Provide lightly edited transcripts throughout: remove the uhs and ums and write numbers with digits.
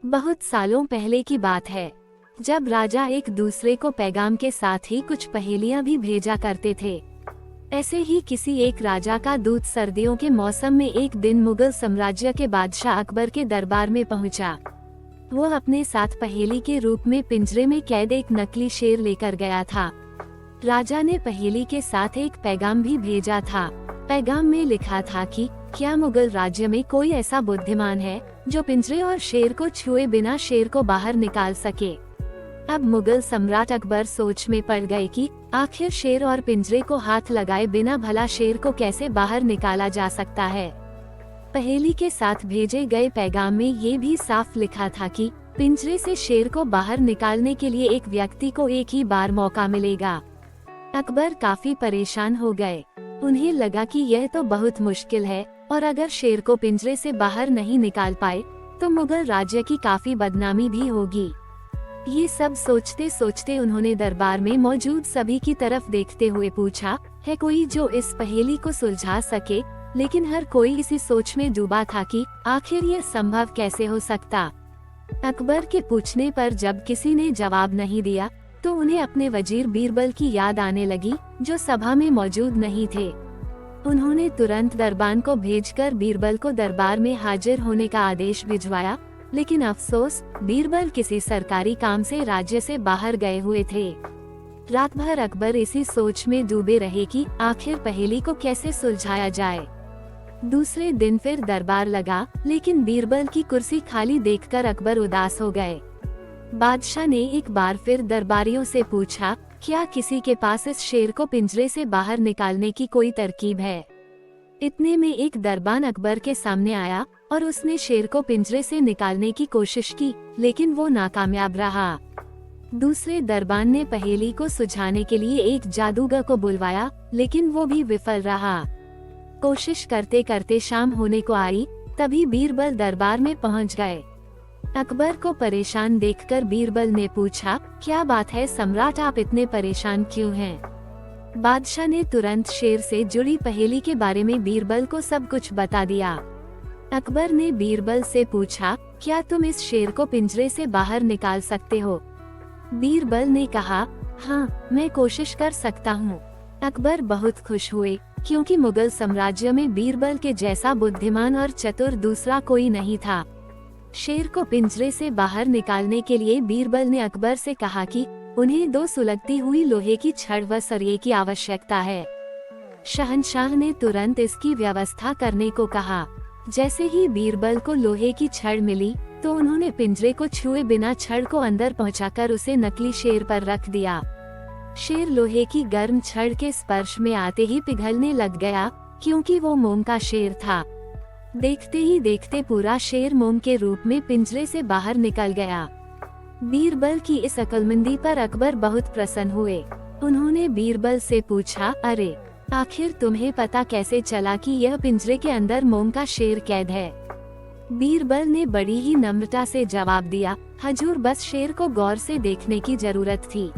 बहुत सालों पहले की बात है, जब राजा एक दूसरे को पैगाम के साथ ही कुछ पहेलियां भी भेजा करते थे। ऐसे ही किसी एक राजा का दूत सर्दियों के मौसम में एक दिन मुगल साम्राज्य के बादशाह अकबर के दरबार में पहुंचा। वो अपने साथ पहेली के रूप में पिंजरे में कैद एक नकली शेर लेकर गया था। राजा ने पहेली के साथ एक पैगाम भी भेजा था। पैगाम में लिखा था कि क्या मुगल राज्य में कोई ऐसा बुद्धिमान है जो पिंजरे और शेर को छुए बिना शेर को बाहर निकाल सके। अब मुगल सम्राट अकबर सोच में पड़ गए कि आखिर शेर और पिंजरे को हाथ लगाए बिना भला शेर को कैसे बाहर निकाला जा सकता है। पहेली के साथ भेजे गए पैगाम में ये भी साफ लिखा था कि पिंजरे से शेर को बाहर निकालने के लिए एक व्यक्ति को एक ही बार मौका मिलेगा। अकबर काफी परेशान हो गए। उन्हें लगा कि यह तो बहुत मुश्किल है और अगर शेर को पिंजरे से बाहर नहीं निकाल पाए तो मुगल राज्य की काफी बदनामी भी होगी। ये सब सोचते सोचते उन्होंने दरबार में मौजूद सभी की तरफ देखते हुए पूछा, है कोई जो इस पहेली को सुलझा सके। लेकिन हर कोई इसी सोच में डूबा था कि आखिर ये संभव कैसे हो सकता। अकबर के पूछने पर जब किसी ने जवाब नहीं दिया तो उन्हें अपने वजीर बीरबल की याद आने लगी, जो सभा में मौजूद नहीं थे। उन्होंने तुरंत दरबान को भेजकर बीरबल को दरबार में हाजिर होने का आदेश भिजवाया। लेकिन अफसोस, बीरबल किसी सरकारी काम से राज्य से बाहर गए हुए थे। रात भर अकबर इसी सोच में डूबे रहे कि आखिर पहेली को कैसे सुलझाया जाए। दूसरे दिन फिर दरबार लगा, लेकिन बीरबल की कुर्सी खाली देखकर अकबर उदास हो गए। बादशाह ने एक बार फिर दरबारियों से पूछा, क्या किसी के पास इस शेर को पिंजरे से बाहर निकालने की कोई तरकीब है। इतने में एक दरबान अकबर के सामने आया और उसने शेर को पिंजरे से निकालने की कोशिश की, लेकिन वो नाकामयाब रहा। दूसरे दरबान ने पहेली को सुलझाने के लिए एक जादूगर को बुलवाया, लेकिन वो भी विफल रहा। कोशिश करते करते शाम होने को आई, तभी बीरबल दरबार में पहुंच गए। अकबर को परेशान देखकर बीरबल ने पूछा, क्या बात है सम्राट, आप इतने परेशान क्यों हैं? बादशाह ने तुरंत शेर से जुड़ी पहेली के बारे में बीरबल को सब कुछ बता दिया। अकबर ने बीरबल से पूछा, क्या तुम इस शेर को पिंजरे से बाहर निकाल सकते हो? बीरबल ने कहा, हाँ, मैं कोशिश कर सकता हूँ। अकबर बहुत खुश हुए, क्योंकि मुगल साम्राज्य में बीरबल के जैसा बुद्धिमान और चतुर दूसरा कोई नहीं था। शेर को पिंजरे से बाहर निकालने के लिए बीरबल ने अकबर से कहा कि उन्हें 2 सुलगती हुई लोहे की छड़ व सरिये की आवश्यकता है। शहंशाह ने तुरंत इसकी व्यवस्था करने को कहा। जैसे ही बीरबल को लोहे की छड़ मिली तो उन्होंने पिंजरे को छुए बिना छड़ को अंदर पहुंचाकर उसे नकली शेर पर रख दिया। शेर लोहे की गर्म छड़ के स्पर्श में आते ही पिघलने लग गया, क्योंकि वो मोम का शेर था। देखते ही देखते पूरा शेर मोम के रूप में पिंजरे से बाहर निकल गया। बीरबल की इस अक्लमंदी पर अकबर बहुत प्रसन्न हुए। उन्होंने बीरबल से पूछा, अरे आखिर तुम्हें पता कैसे चला कि यह पिंजरे के अंदर मोम का शेर कैद है? बीरबल ने बड़ी ही नम्रता से जवाब दिया, हजूर, बस शेर को गौर से देखने की जरूरत थी।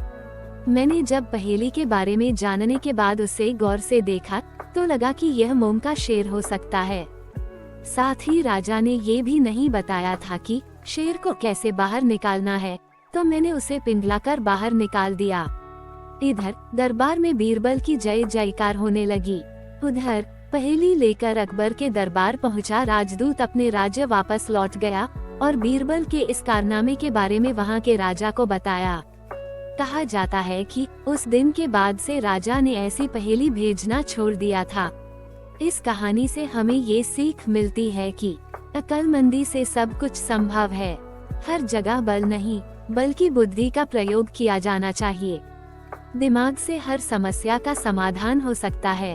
मैंने जब पहेली के बारे में जानने के बाद उसे गौर से देखा तो लगा कि यह मोम का शेर हो सकता है। साथ ही राजा ने ये भी नहीं बताया था कि शेर को कैसे बाहर निकालना है, तो मैंने उसे पिघलाकर बाहर निकाल दिया। इधर दरबार में बीरबल की जय जयकार होने लगी। उधर पहेली लेकर अकबर के दरबार पहुंचा राजदूत अपने राज्य वापस लौट गया और बीरबल के इस कारनामे के बारे में वहां के राजा को बताया। कहा जाता है कि उस दिन के बाद से राजा ने ऐसी पहेली भेजना छोड़ दिया था। इस कहानी से हमें ये सीख मिलती है कि अक्लमंदी से सब कुछ संभव है। हर जगह बल नहीं, बल्कि बुद्धि का प्रयोग किया जाना चाहिए। दिमाग से हर समस्या का समाधान हो सकता है।